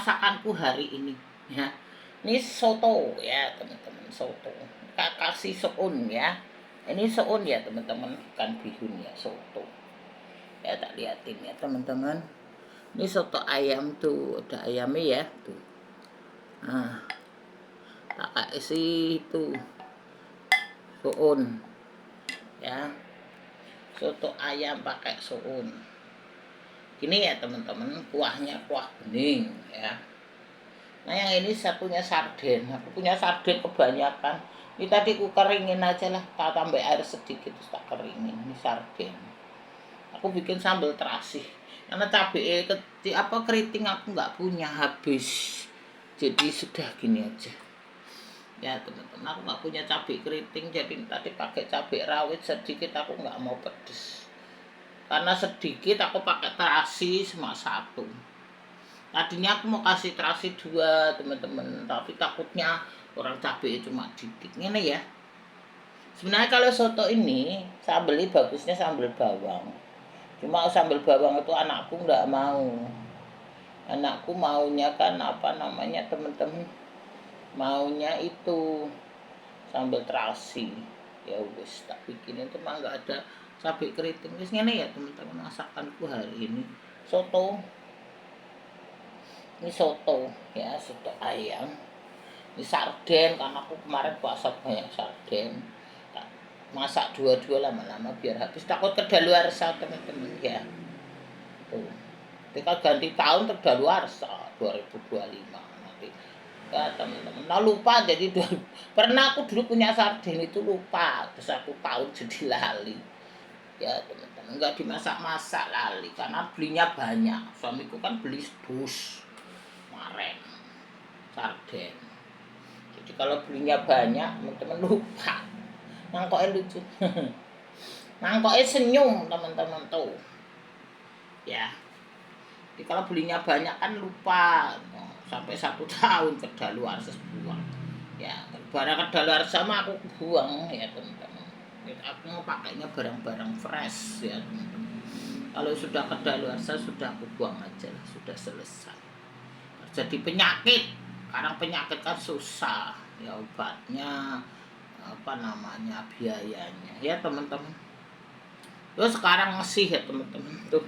masakanku hari ini ya. Ini soto ya teman-teman, soto. Kasih soun ya. Ini soun ya teman-teman, bukan bihun ya, soto. Ya tak liatin ya teman-teman. Ini soto ayam tuh, ada ayamnya ya tuh. Nah, tak kasih itu soun ya. Soto ayam pakai soun. Ini ya teman-teman, kuahnya kuah bening ya. Nah yang ini satunya sarden. Aku punya sarden kebanyakan. Ini tadi aku keringin aja lah, tak tambah air sedikit terus tak keringin. Ini sarden. Aku bikin sambal terasi. Karena cabai keriting aku nggak punya, habis. Jadi sudah gini aja. Ya teman-teman, aku nggak punya cabai keriting, jadi tadi pakai cabai rawit sedikit. Aku nggak mau pedes. Karena sedikit aku pakai terasi cuma satu. Tadinya aku mau kasih terasi 2 teman-teman, tapi takutnya orang cabai cuma dikit. Ini ya. Sebenarnya kalau soto ini sambal bagusnya sambal bawang. Cuma sambal bawang itu anakku nggak mau. Anakku maunya kan apa namanya teman-teman? Maunya itu sambal terasi. Ya wis tak bikin itu mah nggak ada cabai keriting. Wis ngene ya teman-teman, masakanku hari ini. Soto. Ini soto ya, soto ayam. Ini sarden karena aku kemarin puasa banyak sarden. Masak dua-dua lama-lama biar habis, takut kedaluarsa teman-teman ya. Tuh. Ketika ganti tahun kedaluarsa 2025 nanti. Ya teman-teman, nah lupa jadi pernah aku dulu punya sarden itu lupa, terus aku tahu jadi lali. Ya teman-teman, enggak dimasak-masak lali karena belinya banyak. Suamiku kan beli dus kemarin sarden. Jadi kalau belinya banyak teman-teman lupa. Mangkoknya lucu. Mangkoknya senyum teman-teman tuh. Ya. Jadi kalau belinya banyak kan lupa. Sampai 1 tahun kedaluarsa buang. Ya, barang kedaluarsa sama aku buang ya teman-teman. Aku mau pakainya barang-barang fresh ya teman-teman. Kalau sudah kedaluarsa sudah aku buang aja lah, sudah selesai. Jadi penyakit, sekarang penyakit kan susah ya, obatnya apa namanya, biayanya ya teman-teman. Terus sekarang masih ya teman-teman tuh.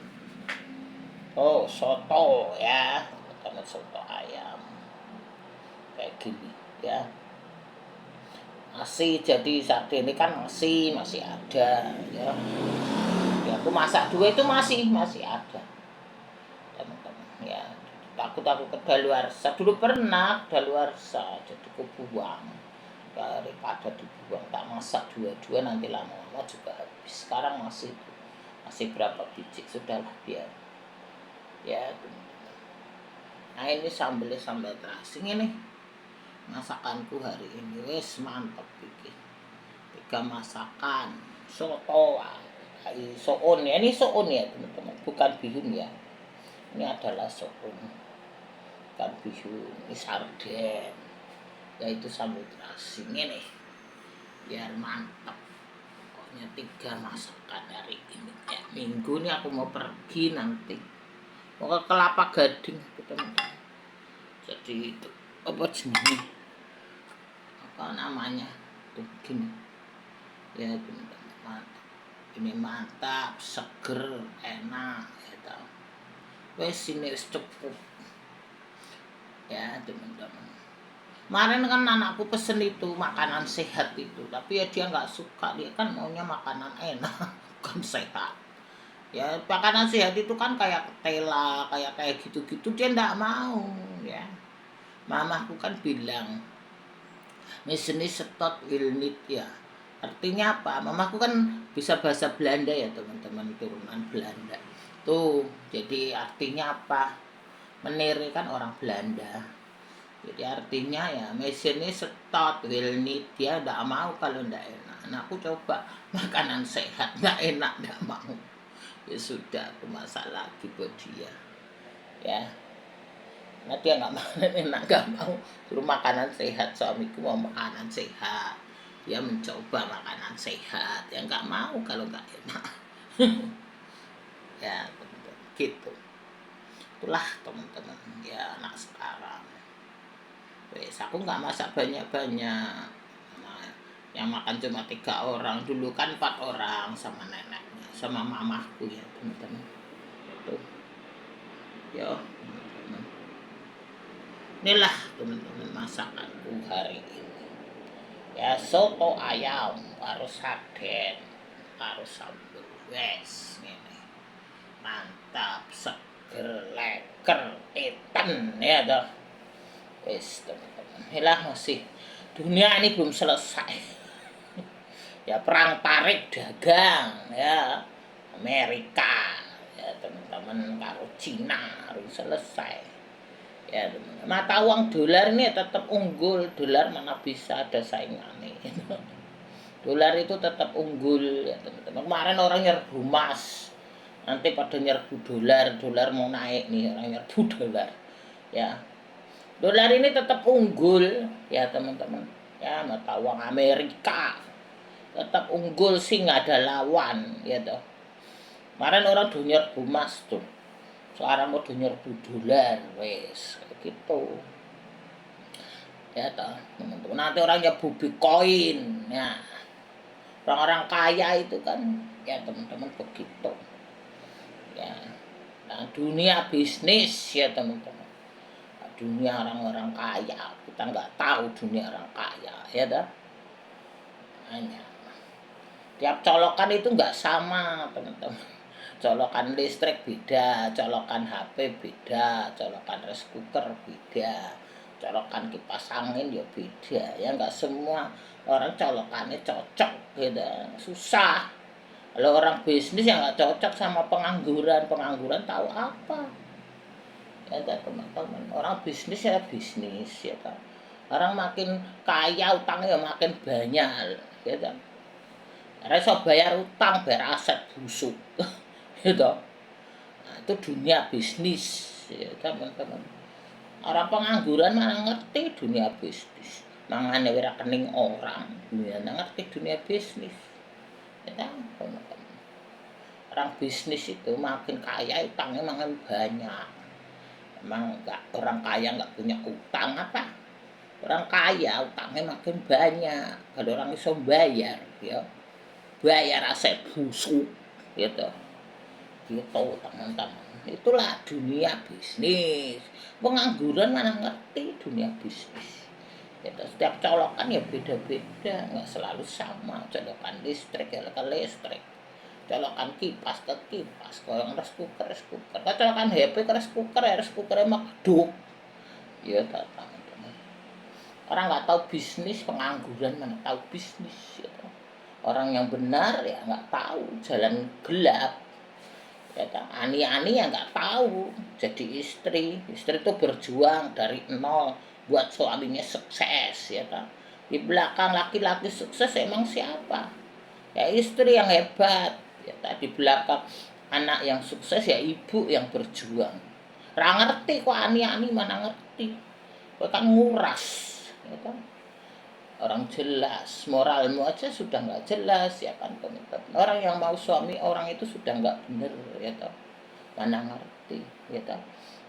Oh soto ya teman-teman, soto ayam kayak gini ya. Masih jadi saat ini kan masih ada ya. Ya aku masak 2 itu masih ada teman-teman ya. Takut aku kedaluarsa, dulu pernah kedaluarsa jadi kebuang. Daripada dibuang tak masak 2 nanti lama-lama juga habis. Sekarang masih berapa biji, sudahlah biar ya teman-teman. Nah ini sambal terasi ini masakanku hari ini, wes mantap bikin 3 masakan soto soun ya. Ini soun ya teman-teman, bukan bihun ya. Ini adalah soun, bukan bihun. Ini sarden, yaitu sambal terasi ini biar mantap. Pokoknya 3 masakan hari ini ya. Minggu ini aku mau pergi nanti, mau ke Kelapa Gading teman-teman. Jadi itu apa jenis, apa namanya tuh gini ya teman-teman, mantap. Ini mantap, seger, enak ya tau. Wes ini cukup ya teman-teman. Kemarin kan anakku pesen itu makanan sehat itu, tapi ya dia nggak suka, dia kan maunya makanan enak bukan sehat. Ya makanan sehat itu kan kayak ketela, kayak gitu-gitu dia nggak mau ya. Mamaku kan bilang miseni setot wilnit ya. Artinya apa? Mamaku kan bisa bahasa Belanda ya teman-teman, turunan Belanda. Tuh, jadi artinya apa? Menir kan orang Belanda. Jadi artinya ya mesinnya setot wilnit, dia tidak mau kalau tidak enak. Nah aku coba makanan sehat, tidak enak, tidak mau. Ya sudah, aku masak lagi buat dia ya. Nah dia nggak mau, enak nggak mau, suruh makanan sehat. Suamiku mau makanan sehat, dia mencoba makanan sehat, ya nggak mau kalau nggak enak. Ya teman-teman gitu. Itulah teman-teman ya, anak sekarang. Wes aku nggak masak banyak-banyak. Nah, yang makan cuma 3 orang, dulu kan 4 orang sama neneknya, sama mamahku ya teman-teman. Tuh, yo, teman-teman. Inilah teman-teman masakanku hari ini. Ya soto ayam, harus sarden, harus sambal. Wes, ini mantap, seger, leker, eten ya toh. Wes teman-teman. Inilah masih dunia ini belum selesai. Ya perang tarik dagang ya Amerika ya teman-teman karo Cina harus selesai ya teman-teman. Mata uang dolar ini tetap unggul, dolar mana bisa ada saingannya. Dolar itu tetap unggul ya teman-teman. Kemarin orang nyerbu emas, nanti pada nyerbu dolar, dolar mau naik nih orang nyerbu dolar ya. Dolar ini tetap unggul ya teman-teman ya, mata uang Amerika tetap unggul sih, nggak ada lawan ya toh. Kemarin orang udah nyerbu emas tuh, sekarang mau nyerbu dolar wes gitu ya toh teman-teman. Nanti orang nyerbu bitcoin ya, orang-orang kaya itu kan ya teman-teman begitu ya. Nah, dunia bisnis ya teman-teman, dunia orang-orang kaya kita nggak tahu dunia orang kaya ya toh. Hanya tiap colokan itu nggak sama teman-teman. Colokan listrik beda, colokan HP beda, colokan rice cooker beda, colokan kipas angin ya beda ya. Nggak semua orang colokannya cocok gitu, susah. Kalau orang bisnis yang nggak cocok sama pengangguran tahu apa ya teman-teman. Orang bisnis ya bisnis ya kan. Orang makin kaya utangnya makin banyak ya kan. Reso bayar utang, bayar aset busuk. Gitu. Nah, itu dunia bisnis ya teman-teman. Orang pengangguran mana ngerti dunia bisnis. Mangane rekening orang, dunia ngerti dunia bisnis. Ya teman-teman. Orang bisnis itu makin kaya utangnya makin banyak. Emang enggak, orang kaya nggak punya utang apa? Orang kaya utangnya makin banyak. Kalau orang bisa bayar ya, bayar aset busuk gitu gitu teman-teman. Itulah dunia bisnis. Pengangguran mana ngerti dunia bisnis gitu. Setiap colokan ya beda-beda, nggak selalu sama. Colokan listrik ya ke listrik, colokan kipas ke kipas, kalau rice cooker colokan HP ke rice cooker emang keduk ya teman-teman. Orang nggak tahu bisnis, pengangguran mana tahu bisnis gitu. Orang yang benar ya nggak tahu jalan gelap ya kan. Ani-ani yang nggak tahu jadi istri itu berjuang dari nol buat suaminya sukses ya kan. Di belakang laki-laki sukses emang siapa? Ya istri yang hebat ya kan. Di belakang anak yang sukses ya ibu yang berjuang. Ra ngerti kok ani-ani mana ngerti. Kok kan nguras ya kan. Orang jelas, moralmu aja sudah nggak jelas ya kan teman-teman. Orang yang mau suami orang itu sudah nggak bener ya toh, mana ngerti ya toh.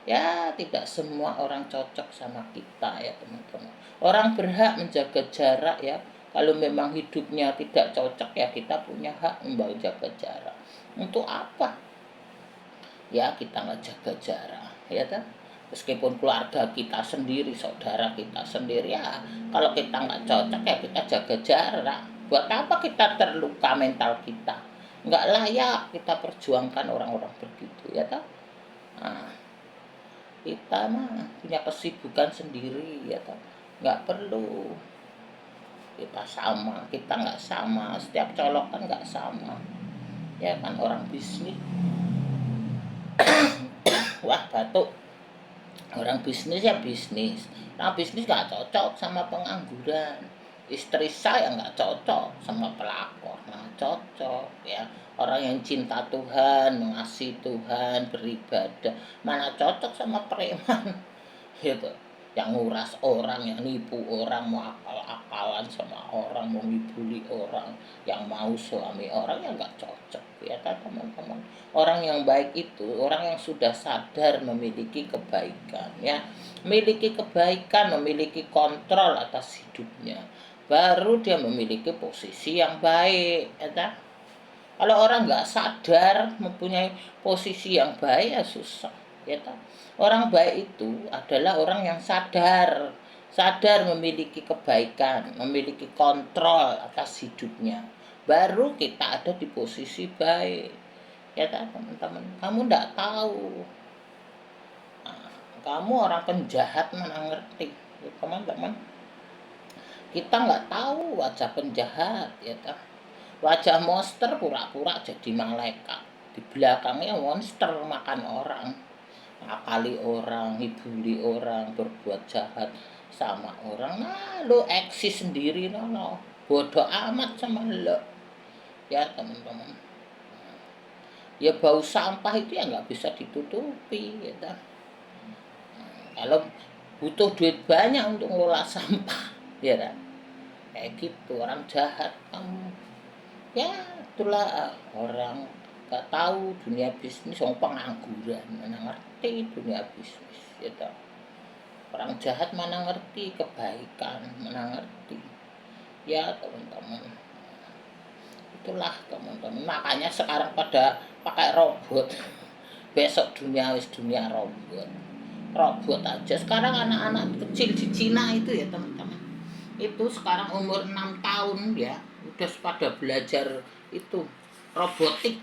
Ya tidak semua orang cocok sama kita ya teman-teman. Orang berhak menjaga jarak ya. Kalau memang hidupnya tidak cocok ya kita punya hak menjaga jarak. Untuk apa? Ya kita nggak jaga jarak ya toh. Meskipun keluarga kita sendiri, saudara kita sendiri ya, kalau kita nggak cocok ya kita jaga jarak. Buat apa kita terluka mental kita? Nggak layak kita perjuangkan orang-orang begitu ya toh. Nah, kita mah punya kesibukan sendiri ya toh, nggak perlu kita sama, kita nggak sama, setiap colokan nggak sama ya kan. Orang bisnis wah batuk. Orang bisnis ya bisnis. Nah bisnis gak cocok sama pengangguran. Istri saya nggak cocok sama pelakor, nah cocok ya. Orang yang cinta Tuhan, mengasihi Tuhan, beribadah, mana cocok sama preman gitu. yang nguras orang, yang nipu orang, mau akal-akalan sama orang, mau ngibuli orang, yang mau suami orang, ya nggak cocok ya kan teman-teman. Orang yang baik itu orang yang sudah sadar memiliki kebaikan ya, memiliki kebaikan, memiliki kontrol atas hidupnya, baru dia memiliki posisi yang baik ya kan? Kalau orang nggak sadar mempunyai posisi yang baik ya susah ya kan. Orang baik itu adalah orang yang sadar memiliki kebaikan, memiliki kontrol atas hidupnya. Baru kita ada di posisi baik. Ya kan teman-teman, kamu nggak tahu. Nah, kamu orang penjahat mana ngerti, ya, teman-teman. Kita nggak tahu wajah penjahat, ya kan. Wajah monster pura-pura jadi malaikat. Di belakangnya monster makan orang, ngakali orang, ngibuli orang, berbuat jahat sama orang. Nah, lo eksis sendiri no. Bodoh amat sama lo. Ya teman-teman. Ya bau sampah itu ya nggak bisa ditutupi ya kan. Kalau butuh duit banyak untuk ngelola sampah, ya kan. Kayak gitu orang jahat kamu. Ya itulah orang gak tahu dunia bisnis, orang pengangguran mana ngerti dunia bisnis gitu. Orang jahat mana ngerti kebaikan, mana ngerti ya teman-teman. Itulah teman-teman, makanya sekarang pada pakai robot. Besok dunia wis dunia robot aja. Sekarang anak-anak kecil di Cina itu ya teman-teman, itu sekarang umur 6 tahun ya udah pada belajar itu robotik,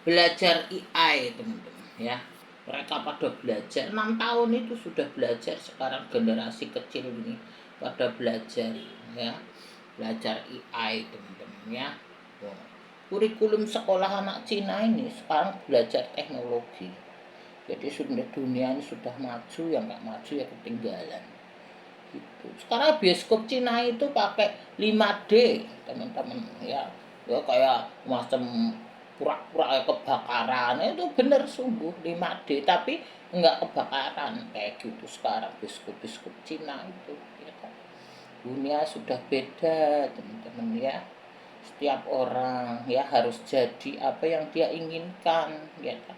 belajar AI teman-teman ya. Mereka pada belajar 6 tahun itu sudah belajar. Sekarang generasi kecil ini pada belajar ya, belajar AI teman-teman ya. Kurikulum sekolah anak Cina ini sekarang belajar teknologi. Jadi sudah dunia ini sudah maju, yang nggak maju ya ketinggalan gitu. Sekarang bioskop Cina itu pakai 5D teman-teman ya. Ya kayak macam pura-pura kebakaran itu bener sungguh 5D, tapi enggak kebakaran kayak gitu sekarang bioskop Cina itu ya kan. Dunia sudah beda teman-teman ya. Setiap orang ya harus jadi apa yang dia inginkan ya kan.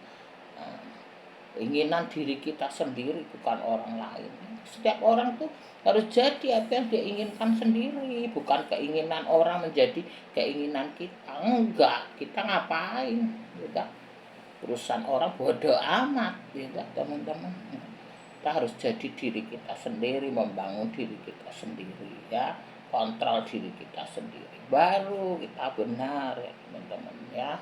Keinginan diri kita sendiri bukan orang lain. Setiap orang tuh harus jadi apa yang dia inginkan sendiri, bukan keinginan orang menjadi keinginan kita. Enggak, kita ngapain ya, urusan orang bodoh amat ya teman-teman. Kita harus jadi diri kita sendiri, membangun diri kita sendiri ya, kontrol diri kita sendiri, baru kita benar ya teman-teman ya.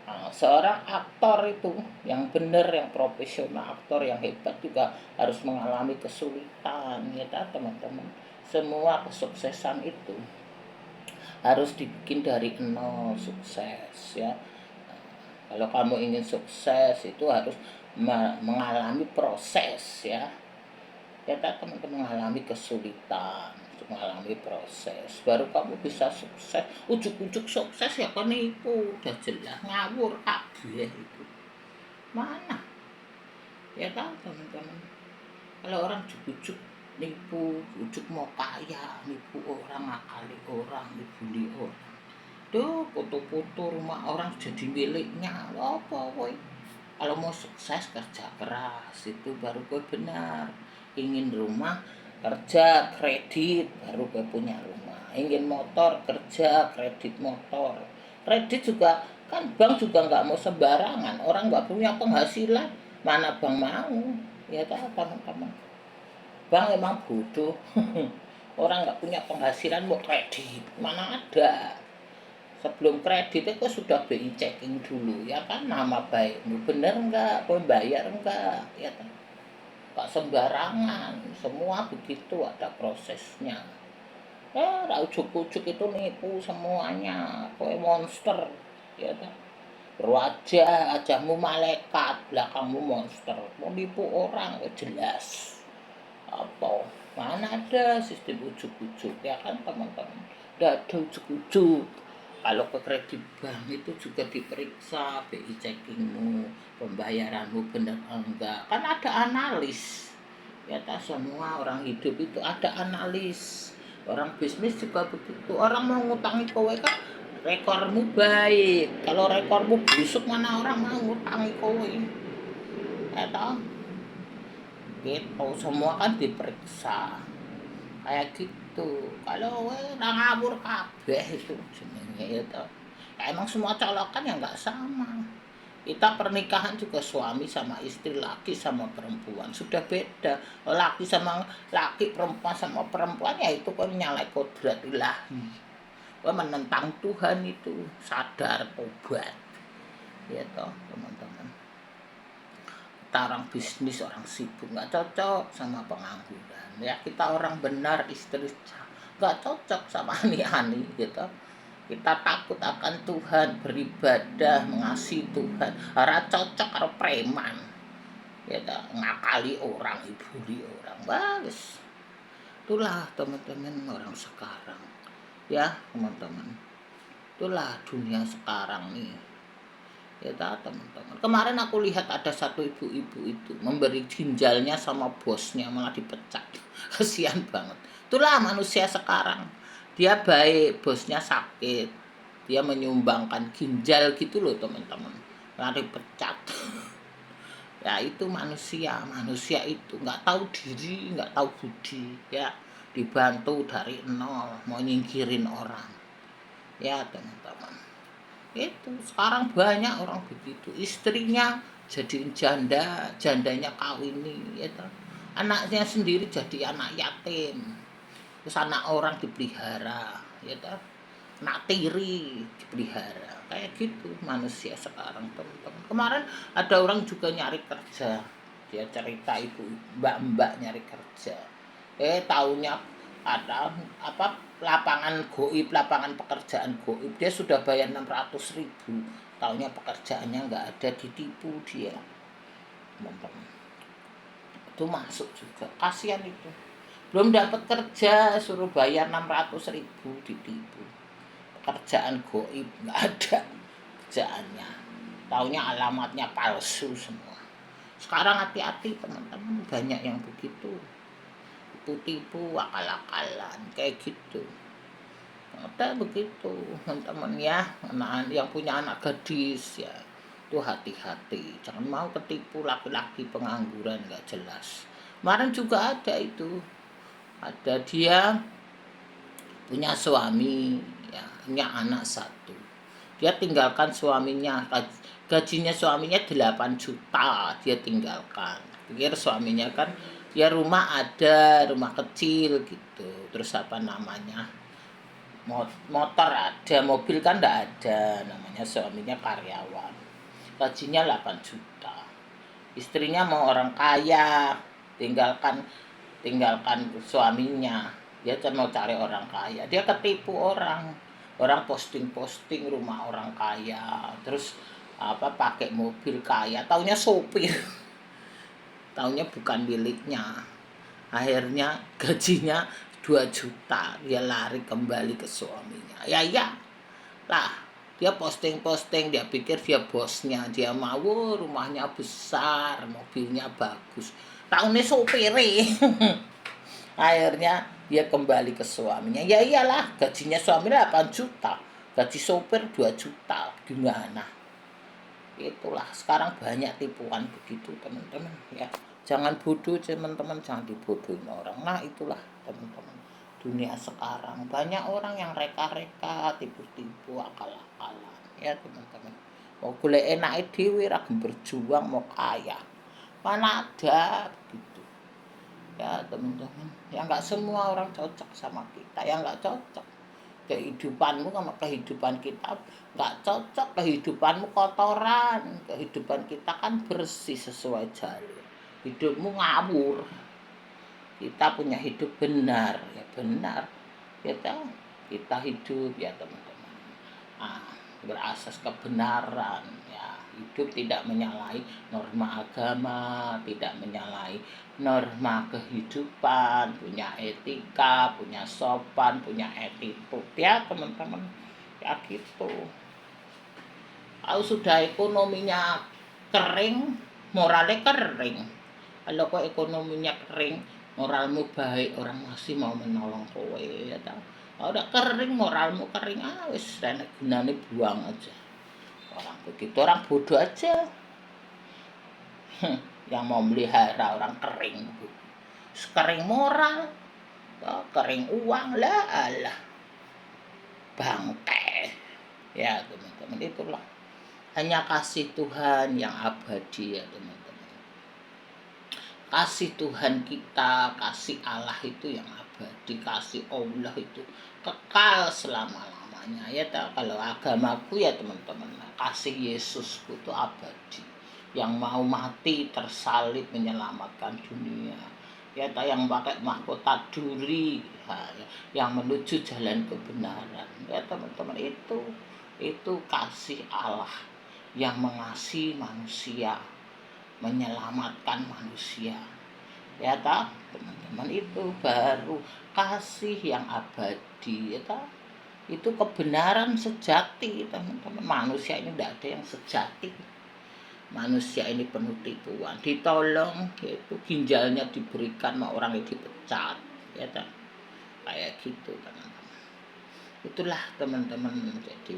Nah, seorang aktor itu yang benar, yang profesional, aktor yang hebat juga harus mengalami kesulitan ya teman-teman. Semua kesuksesan itu harus dibikin dari nol, sukses ya. Nah, kalau kamu ingin sukses itu harus mengalami proses ya. Ya teman-teman, mengalami kesulitan, mengalami proses, baru kamu bisa sukses. Ujuk-ujuk sukses ya penipu, udah jelas ngawur kabeh itu. Mana? Ya kan teman-teman. Kalau orang ujuk-ujuk nipu, ujuk mau kaya, nipu orang, ngakali orang, dibully orang. Tuh, foto-foto rumah orang jadi miliknya. Apa woy? Kalau mau sukses kerja keras itu baru gue benar. Ingin rumah kerja kredit baru gue punya rumah. Ingin motor kerja kredit motor. Kredit juga kan bank juga nggak mau sembarangan. Orang nggak punya penghasilan mana bank mau ya teman-teman. Bank emang bodoh. Orang nggak punya penghasilan mau kredit mana ada. Sebelum kredit itu sudah BI checking dulu ya kan, nama baikmu bener enggak, kau bayar enggak ya kan. Gak sembarangan, semua begitu ada prosesnya. Ya ujuk-ujuk itu nipu semuanya, kau monster ya kan. Wajahmu malaikat, belakangmu monster, mau nipu orang jelas. Apa mana ada sistem ujuk-ujuk ya kan teman-teman. Tidak ada ujuk-ujuk. Kalau ke kredit bank itu juga diperiksa BI checkingmu, pembayaranmu benar enggak, kan ada analis Ya tak semua orang hidup itu ada analis. Orang bisnis juga begitu. Orang mau ngutangi kowe kan rekormu baik. Kalau rekormu busuk mana orang mau ngutangi kowe. Ya toh? Gitu, semua kan diperiksa. Kayak gitu. Kalau we ora ngawur kabeh itu jenenge ya toh. Ya emang semua colokan ya nggak sama. Kita pernikahan juga suami sama istri, laki sama perempuan sudah beda. Laki sama laki, perempuan sama perempuan ya itu kan nyalai kodrat ilahi. Wah, menentang Tuhan itu, sadar tobat. Ya toh, teman-teman. Kita orang bisnis, orang sibuk nggak cocok sama pengangguran. Ya kita orang benar, istri nggak cocok sama ani-ani gitu. Kita takut akan Tuhan, beribadah, mengasihi Tuhan. Ora cocok karo preman. Ya toh, ngakali orang, ibuli orang. Bagus. Itulah teman-teman orang sekarang. Ya, teman-teman. Itulah dunia sekarang nih. Ya toh, teman-teman. Kemarin aku lihat ada satu ibu-ibu itu memberi ginjalnya sama bosnya malah dipecat. Kasihan banget. Itulah manusia sekarang. Dia baik, bosnya sakit. Dia menyumbangkan ginjal gitu loh, teman-teman. Malah dipecat. Ya itu manusia itu nggak tahu diri, nggak tahu budi, ya dibantu dari nol mau nyingkirin orang, ya teman-teman. Itu sekarang banyak orang begitu, istrinya jadi janda, jandanya kawini, ya toh. Anaknya sendiri jadi anak yatim, terus anak orang dipelihara, ya toh. Anak tiri dipelihara, kayak gitu manusia sekarang, teman-teman. Kemarin ada orang juga nyari kerja, dia cerita ibu mbak-mbak nyari kerja, tahunya ada apa lapangan goib, lapangan pekerjaan goib, dia sudah bayar 600.000, tahunya pekerjaannya nggak ada, ditipu dia, teman-teman. Itu masuk juga, kasihan itu, belum dapat kerja suruh bayar 600.000, ditipu. Pekerjaan goib nggak ada kerjaannya, taunya alamatnya palsu semua. Sekarang hati-hati teman-teman, banyak yang begitu, tipu-tipu, akal-akalan kayak gitu. Ada begitu teman-teman ya, anak yang punya anak gadis ya itu hati-hati, jangan mau ketipu laki-laki pengangguran nggak jelas. Kemarin juga ada itu, ada dia punya suami, ya, punya anak satu. Dia tinggalkan suaminya, gajinya suaminya 8 juta dia tinggalkan. Pikir suaminya kan ya rumah ada, rumah kecil gitu. Terus apa namanya? Motor ada, mobil kan enggak ada, namanya suaminya karyawan. Gajinya 8 juta. Istrinya mau orang kaya, tinggalkan suaminya, dia mau cari orang kaya, dia ketipu orang posting rumah orang kaya, terus apa pakai mobil kaya, taunya sopir. Taunya bukan miliknya, akhirnya gajinya 2 juta, dia lari kembali ke suaminya. Ya lah, dia posting, dia pikir dia bosnya, dia mau rumahnya besar, mobilnya bagus, tahunnya sopir. Akhirnya dia kembali ke suaminya. Ya iyalah, gajinya suami 8 juta, gaji sopir 2 juta, gimana? Itulah sekarang banyak tipuan begitu, teman-teman ya. Jangan bodoh teman-teman, jangan dibodohin orang. Nah itulah teman-teman, dunia sekarang banyak orang yang reka-reka, tipu-tipu, akal-akalan ya teman-teman. Mau golek enake dhewe ra berjuang mau kaya, mana ada begitu ya teman-teman. Ya nggak semua orang cocok sama kita, ya nggak cocok. Kehidupanmu sama kehidupan kita nggak cocok, kehidupanmu kotoran, kehidupan kita kan bersih sesuai jalur, hidupmu ngawur, kita punya hidup benar, ya benar kita hidup ya teman-teman, berasas kebenaran ya, hidup tidak menyalahi norma agama, tidak menyalahi norma kehidupan, punya etika, punya sopan, punya attitude ya teman-teman ya gitu. Kalau sudah ekonominya kering, moralnya kering, Kalau kok ekonominya kering, moralmu baik, orang masih mau menolong kowe ya ta. Kalau udah kering, moralmu kering, wis enek gunane, buang aja. Orang begitu orang bodoh aja. Yang mau melihara orang kering, kering moral, kering uang lah, alah bangke. Ya teman-teman, itulah hanya kasih Tuhan yang abadi ya teman-teman. Kasih Tuhan kita, kasih Allah itu yang abadi, kasih Allah itu kekal selama-lamanya ya tak. Kalau agamaku ya teman-teman, kasih Yesusku itu abadi, yang mau mati tersalib menyelamatkan dunia ya tak, yang pakai mahkota duri yang menuju jalan kebenaran ya teman-teman. Itu kasih Allah yang mengasihi manusia, menyelamatkan manusia ya tak teman-teman. Itu baru kasih yang abadi ya tak. Itu kebenaran sejati teman-teman. Manusia ini tidak ada yang sejati. Manusia ini penuh tipuan, ditolong yaitu ginjalnya diberikan, mau orang itu dipecat ya tak, kayak gitu teman-teman. Itulah teman-teman, jadi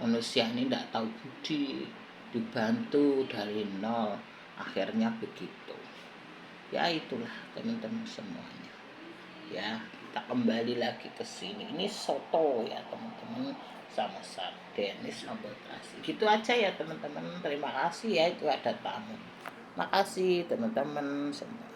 manusia ini tidak tahu budi, dibantu dari nol, akhirnya begitu ya. Itulah teman-teman semuanya ya. Kita kembali lagi ke sini, ini soto ya teman-teman sama sarden, ini sambal terasi. Gitu aja ya teman-teman. Terima kasih ya, itu ada tamu. Makasih teman-teman semua.